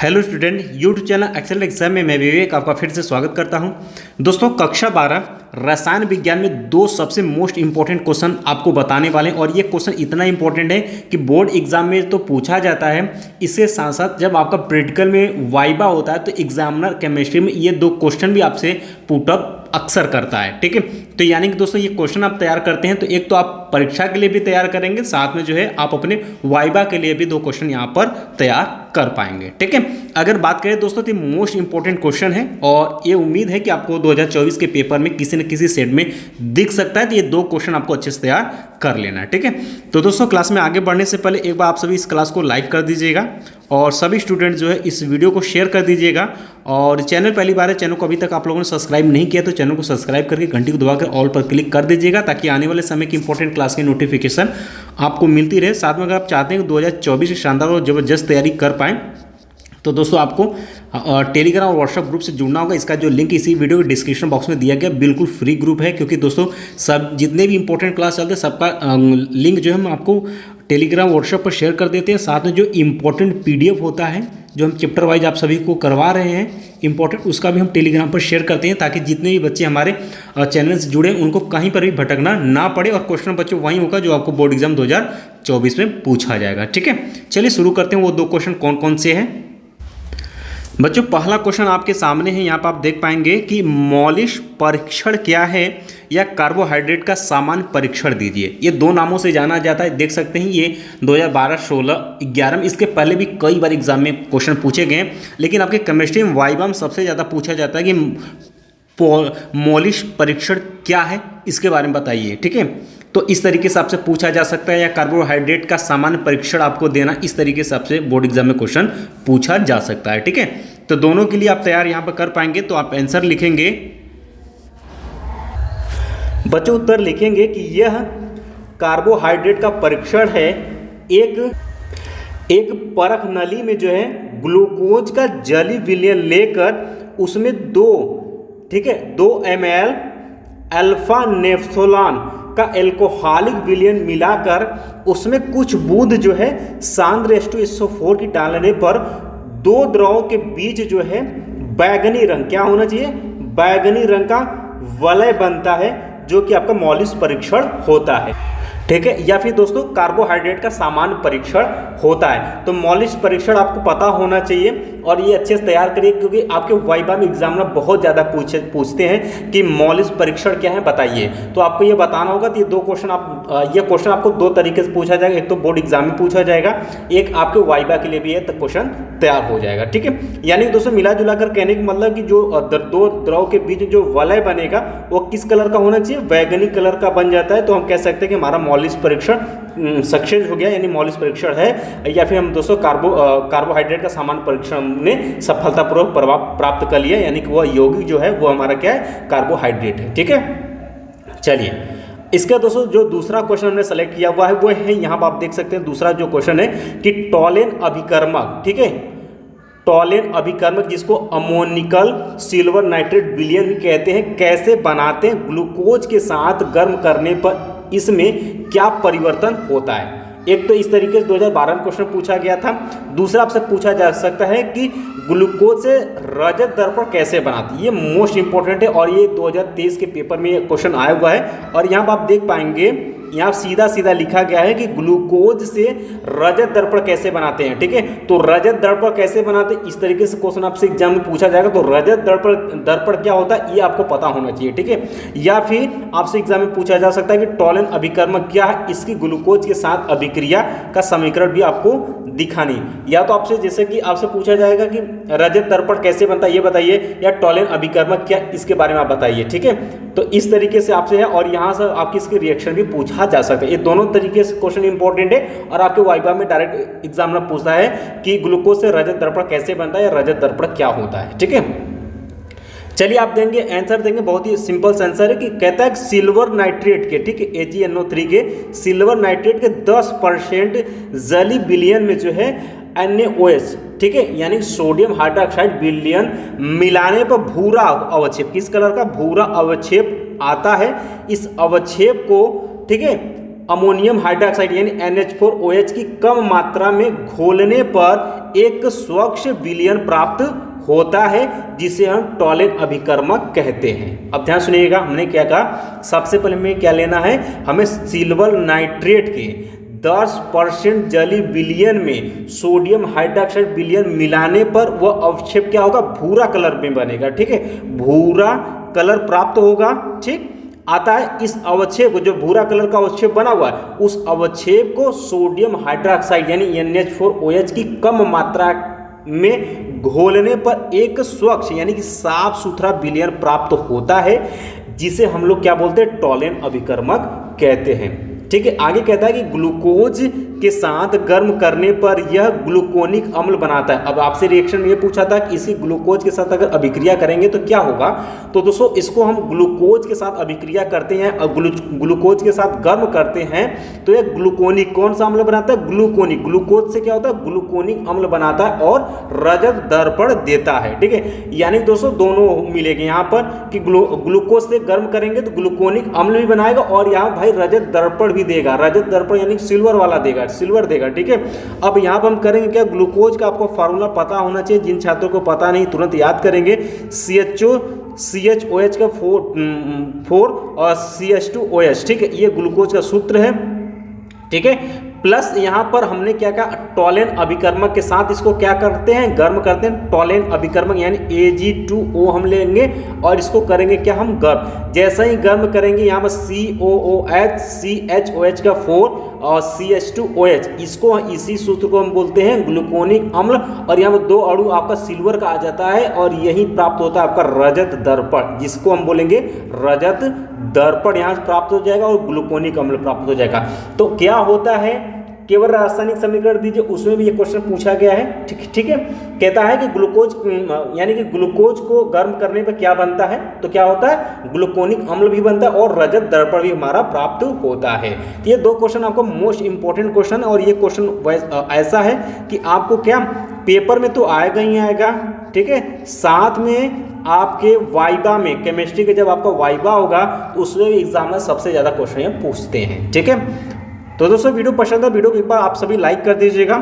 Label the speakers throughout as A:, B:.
A: Hello student, YouTube channel Excel exam में मैं विवेक आपका फिर से स्वागत करता हूं। दोस्तों, कक्षा 12 रसायन विज्ञान में दो सबसे मोस्ट इंपॉर्टेंट क्वेश्चन आपको बताने वाले हैं और ये क्वेश्चन इतना इंपॉर्टेंट है कि बोर्ड एग्जाम में तो पूछा जाता है, इसके साथ साथ जब आपका प्रैक्टिकल में वाइवा होता है तो एग्जामिनर केमिस्ट्री में ये दो क्वेश्चन भी आपसे पुटअप अक्सर करता है। ठीक है, तो यानी कि दोस्तों ये क्वेश्चन आप तैयार करते हैं तो एक तो आप परीक्षा के लिए भी तैयार करेंगे, साथ में जो है आप अपने वाइवा के लिए भी दो क्वेश्चन यहाँ पर तैयार कर पाएंगे। ठीक है, अगर बात करें दोस्तों तो मोस्ट इंपॉर्टेंट क्वेश्चन है और ये उम्मीद है कि आपको 2024 के पेपर में किसी न किसी सेट में दिख सकता है, तो ये दो क्वेश्चन आपको अच्छे से तैयार कर लेना है। ठीक है, तो दोस्तों क्लास में आगे बढ़ने से पहले एक बार आप सभी इस क्लास को लाइक कर दीजिएगा और सभी स्टूडेंट जो है इस वीडियो को शेयर कर दीजिएगा। और चैनल पहली बार है, चैनल को अभी तक आप लोगों ने सब्सक्राइब नहीं किया तो चैनल को सब्सक्राइब करके घंटी को दबाकर ऑल पर क्लिक कर दीजिएगा ताकि आने वाले समय की इंपॉर्टेंट क्लास की नोटिफिकेशन आपको मिलती रहे। साथ में अगर आप चाहते हैं कि 2024 की शानदार और जबरदस्त तैयारी कर पाएँ तो दोस्तों आपको टेलीग्राम और व्हाट्सएप ग्रुप से जुड़ना होगा। इसका जो लिंक इसी वीडियो के डिस्क्रिप्शन बॉक्स में दिया गया, बिल्कुल फ्री ग्रुप है, क्योंकि दोस्तों सब जितने भी इंपॉर्टेंट क्लास चलते हैं सबका लिंक जो है हम आपको टेलीग्राम व्हाट्सएप पर शेयर कर देते हैं। साथ में जो इंपॉर्टेंट PDF होता है जो हम चैप्टर वाइज आप सभी को करवा रहे हैं इंपॉर्टेंट, उसका भी हम टेलीग्राम पर शेयर करते हैं ताकि जितने भी बच्चे हमारे चैनल से जुड़े उनको कहीं पर भी भटकना ना पड़े और क्वेश्चन बच्चों वहीं होगा जो आपको बोर्ड एग्जाम 2024 में पूछा जाएगा। ठीक है, चलिए शुरू करते हैं। वो दो क्वेश्चन कौन कौन से हैं बच्चों? पहला क्वेश्चन आपके सामने है, यहाँ पर आप देख पाएंगे कि मौलिक परीक्षण क्या है या कार्बोहाइड्रेट का सामान्य परीक्षण दीजिए। ये दो नामों से जाना जाता है, देख सकते हैं ये 2012, 16, 11 में इसके पहले भी कई बार एग्जाम में क्वेश्चन पूछे गए हैं, लेकिन आपके केमिस्ट्री में वाइवा में सबसे ज़्यादा पूछा जाता है कि मौलिक परीक्षण क्या है, इसके बारे में बताइए। ठीक है, तो इस तरीके से आपसे पूछा जा सकता है, या कार्बोहाइड्रेट का सामान्य परीक्षण आपको देना, इस तरीके से आपसे बोर्ड एग्जाम में क्वेश्चन पूछा जा सकता है। ठीक है, तो दोनों के लिए आप तैयार यहां पर कर पाएंगे तो आप आंसर लिखेंगे बच्चों, उत्तर लिखेंगे कि यह कार्बोहाइड्रेट का परीक्षण है। एक परख नली में जो है ग्लूकोज का जलीय विलयन लेकर उसमें 2 ml अल्फा नेफ्थोलान का एल्कोहलिक विलयन मिलाकर उसमें कुछ बूंद जो है सांद्र H2SO4 की डालने पर दो द्रवों के बीच जो है बैगनी रंग, क्या होना चाहिए, बैगनी रंग का वलय बनता है, जो कि आपका मौलिक परीक्षण होता है। ठीक है, या फिर दोस्तों कार्बोहाइड्रेट का सामान्य परीक्षण होता है। तो मौलिक परीक्षण आपको पता होना चाहिए और ये अच्छे से तैयार करिए, क्योंकि आपके वाइवा में एग्जामिनर बहुत ज़्यादा पूछते हैं कि मौलिक परीक्षण क्या है बताइए। तो आपको ये बताना होगा। तो ये दो क्वेश्चन ये क्वेश्चन आपको दो तरीके से पूछा जाएगा, एक तो बोर्ड एग्जाम में पूछा जाएगा, एक आपके वाइवा के लिए भी है, तो क्वेश्चन तैयार हो जाएगा। ठीक है, यानी दोस्तों मिला जुला कर कहने का मतलब कि जो दो द्रव के बीच जो वलय बनेगा वो किस कलर का होना चाहिए, बैगनी कलर का बन जाता है। तो हम कह सकते हैं कि हमारा मौलिक परीक्षण सक्सेस हो गया, यानी मौलिक परीक्षण है। या फिर हम दोस्तों कार्बोहाइड्रेट का सामान्य परीक्षण ने सफलतापूर्वक प्राप्त कर लिया, यानी कि वह यौगिक जो है वो हमारा क्या है, कार्बोहाइड्रेट है। ठीक है, चलिए इसका दोस्तों जो दूसरा क्वेश्चन हमने सेलेक्ट किया हुआ है वो है, यहाँ पर आप देख सकते हैं दूसरा जो क्वेश्चन है कि टॉलेन अभिकर्मक, ठीक है, टॉलेन अभिकर्मक जिसको अमोनिकल सिल्वर नाइट्रेट विलयन भी कहते हैं, कैसे बनाते हैं, ग्लूकोज के साथ गर्म करने पर इसमें क्या परिवर्तन होता है। एक तो इस तरीके से 2012 में क्वेश्चन पूछा गया था। दूसरा आपसे पूछा जा सकता है कि ग्लूकोज से रजत दर्पण कैसे बनाती है। ये मोस्ट इंपॉर्टेंट है और ये 2023 के पेपर में क्वेश्चन आया हुआ है। और यहाँ पर आप देख पाएंगे, यहाँ सीधा सीधा लिखा गया है कि ग्लूकोज से रजत दर्पण कैसे बनाते हैं। ठीक है, तो रजत दर्पण कैसे बनाते हैं, इस तरीके से क्वेश्चन आपसे एग्जाम में पूछा जाएगा। तो रजत दर्पण क्या होता है ये आपको पता होना चाहिए। ठीक है, या फिर आपसे एग्जाम में पूछा जा सकता है कि टॉलेन अभिकर्मक क्या है, इसकी ग्लूकोज के साथ अभिक्रिया का समीकरण भी आपको दिखानी, या तो आपसे जैसे कि आपसे पूछा जाएगा कि रजत दर्पण कैसे बनता है ये बताइए, या टॉलेन अभिकर्मक क्या इसके बारे में आप बताइए। ठीक है, तो इस तरीके से आपसे है और यहाँ से आपकी इसके रिएक्शन भी पूछा जा सकता है। ये दोनों तरीके से क्वेश्चन इंपॉर्टेंट है और आपके वाइवा में डायरेक्ट एग्जामिनर पूछता है कि ग्लूकोज से रजत दर्पण कैसे बनता है या रजत दर्पण क्या होता है। ठीक है, चलिए आप देंगे आंसर देंगे, बहुत ही सिंपल आंसर है कि कहता है सिल्वर नाइट्रेट के, ठीक है, AgNO3 के सिल्वर नाइट्रेट के 10% जलीय विलयन में जो है NaOH, ठीक है, यानी सोडियम हाइड्रोक्साइड विलयन मिलाने पर भूरा अवक्षेप, किस कलर का, भूरा अवक्षेप आता है। इस अवक्षेप को, ठीक है, अमोनियम हाइड्रोक्साइड यानी NH4OH की कम मात्रा में घोलने पर एक स्वच्छ विलयन प्राप्त होता है, जिसे हम टॉलेन अभिकर्मक कहते हैं। अब ध्यान सुनिएगा, हमने क्या कहा, सबसे पहले हमें क्या लेना है, हमें सिल्वर नाइट्रेट के 10% जलीय विलयन में सोडियम हाइड्रोक्साइड विलयन मिलाने पर वह अवक्षेप क्या होगा, भूरा कलर में बनेगा। ठीक है, भूरा कलर प्राप्त होगा। ठीक आता है, इस अवक्षेप को, जो भूरा कलर का अवक्षेप बना हुआ है, उस अवक्षेप को सोडियम हाइड्रोक्साइड यानी NH4OH की कम मात्रा में घोलने पर एक स्वच्छ यानी कि साफ सुथरा विलयन प्राप्त होता है, जिसे हम लोग क्या बोलते हैं, टॉलेन अभिकर्मक कहते हैं। ठीक है, आगे कहता है कि ग्लूकोज के साथ गर्म करने पर यह ग्लूकोनिक अम्ल बनाता है। अब आपसे रिएक्शन ये पूछा था कि इसी ग्लूकोज के साथ अगर अभिक्रिया करेंगे तो क्या होगा, तो दोस्तों इसको हम ग्लूकोज के साथ अभिक्रिया करते हैं और ग्लूकोज के साथ गर्म करते हैं तो यह ग्लूकोनिक कौन सा अम्ल बनाता है, ग्लूकोनिक। ग्लूकोज से क्या होता है, ग्लूकोनिक अम्ल बनाता है और रजत दर्पण देता है। ठीक है, यानी दोस्तों दोनों मिलेंगे यहाँ पर कि ग्लूकोज से गर्म करेंगे तो ग्लूकोनिक अम्ल भी बनाएगा और यहाँ भाई रजत दर्पण भी देगा। रजत दर्पण यानी सिल्वर वाला देगा, सिल्वर देगा। ठीक है, अब यहाँ पर हम करेंगे क्या, ग्लूकोज का आपको फार्मूला पता होना चाहिए, जिन छात्रों को पता नहीं तुरंत याद करेंगे। CHOH का 4 और CH2OH। ठीक है, ये ग्लूकोज का सूत्र है। ठीक है, प्लस यहाँ पर हमने क्या कहा, टॉलेन अभिकर्मक के साथ इसको क्या करते हैं, गर्म करते हैं। टॉलेन अभिकर्मक यानी Ag2O हम लेंगे और इसको करेंगे क्या, हम गर्म। जैसा ही गर्म करेंगे यहाँ पर COOH, CHOH का 4 और CH2OH, इसको इसी सूत्र को हम बोलते हैं ग्लूकोनिक अम्ल। और यहाँ पर 2 अणु आपका सिल्वर का आ जाता है और यही प्राप्त होता है आपका रजत दर्पण, जिसको हम बोलेंगे रजत दर्पण, यहाँ से प्राप्त हो जाएगा और ग्लूकोनिक अम्ल प्राप्त हो जाएगा। तो क्या होता है, केवल रासायनिक समीकरण दीजिए, उसमें भी ये क्वेश्चन पूछा गया है। ठीक है, कहता है कि ग्लूकोज यानी कि ग्लूकोज को गर्म करने पर क्या बनता है, तो क्या होता है, ग्लूकोनिक अम्ल भी बनता है और रजत दर्पण भी हमारा प्राप्त होता है। ये 2 क्वेश्चन आपको मोस्ट इंपॉर्टेंट क्वेश्चन, और ये क्वेश्चन ऐसा है कि आपको क्या पेपर में तो आएगा ही आएगा। ठीक है, साथ में आपके वाइबा में, केमिस्ट्री के जब आपका वाइबा होगा तो उसमें भी एग्जाम में सबसे ज़्यादा क्वेश्चन पूछते हैं। ठीक है, तो दोस्तों वीडियो पसंद है, वीडियो को एक बार आप सभी लाइक कर दीजिएगा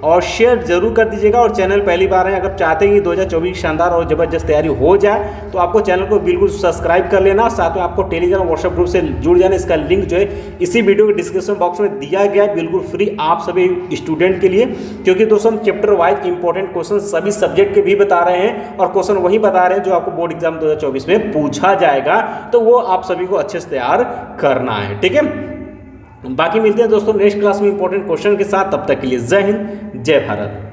A: और शेयर जरूर कर दीजिएगा। और चैनल पहली बार है, अगर चाहते हैं कि 2024 शानदार और ज़बरदस्त तैयारी हो जाए तो आपको चैनल को बिल्कुल सब्सक्राइब कर लेना। साथ में आपको टेलीग्राम व्हाट्सएप ग्रुप से जुड़ जाना, इसका लिंक जो है इसी वीडियो के डिस्क्रिप्शन बॉक्स में दिया गया है, बिल्कुल फ्री आप सभी स्टूडेंट के लिए। क्योंकि दोस्तों हम चैप्टर वाइज इंपॉर्टेंट क्वेश्चन सभी सब्जेक्ट के भी बता रहे हैं और क्वेश्चन वही बता रहे हैं जो आपको बोर्ड एग्जाम 2024 में पूछा जाएगा, तो वो आप सभी को अच्छे से तैयार करना है। ठीक है, बाकी मिलते हैं दोस्तों नेक्स्ट क्लास में इंपॉर्टेंट क्वेश्चन के साथ। तब तक के लिए जय हिंद, जय भारत।